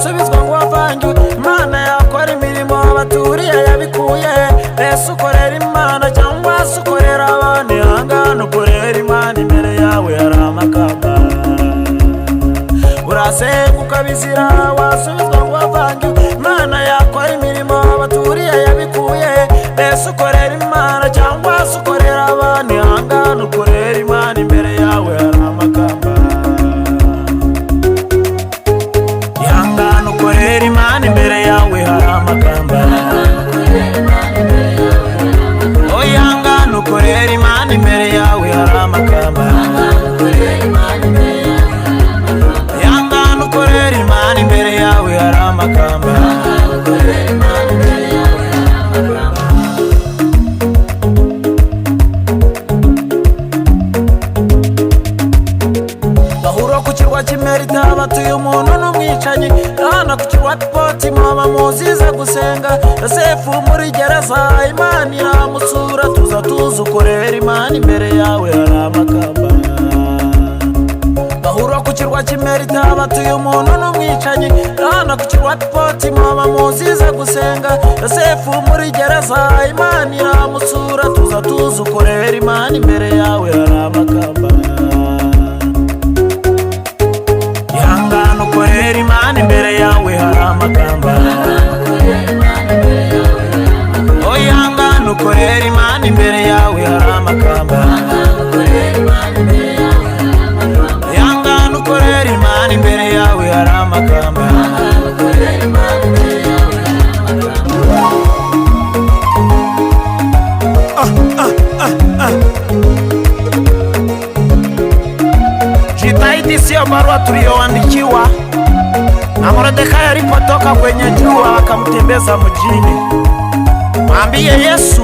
wasubizwa ngo wavangiwe. Imana yakora imirimo abaturiye yabikuye. Ese ukorera Imana cyangwa se ukorera abandi? Ihangane ukorera Imana, imbere yawe hari amakamba. Urasenga ukabizira wasubizwa ngo wavangiwe. Imana yakora imirimo abaturiye yabikuye. Ese ukorera Imana cyangwa se ukorera abandi? Ihangane ukorera Imana, imbere yawe hari amakamba. Ihangane ukorera Imana, imbere yawe hari amakamba. Oh, ihangane ukorera Imana, imbere yawe hari amakamba. Ihangane ukorera Imana, imbere yawe hari amakamba. Bahura ku kirwa cy'Imerita batuye umuntu n'umwicanyi. Hano ku kirwa Patimo bamuziza gusenga. Yosefu muri gereza Imana iramusura. Tuza ukorera Imana, imbere yawe hari amakamba. Bahura ku kirwa cy'Imerita batuye umuntu n'umwicanyi. Hano ku kirwa Patimo bamuziza gusenga. Yosefu muri gereza Imana iramusura. Tuza ukorera Imana, imbere yawe hari amakamba. Ihangane ukorera Imana, imbere yawe hari amakamba. Oh, ihangane ukorera Imana, imbere yawe hari amakamba. Ihangane ukorera Imana, imbere yawe hari amakamba. Jitahidi sio barua tuliyoandikiwa na Mordekai alipotoka kwenye jua akamtembeza mjini. Mwambie Yesu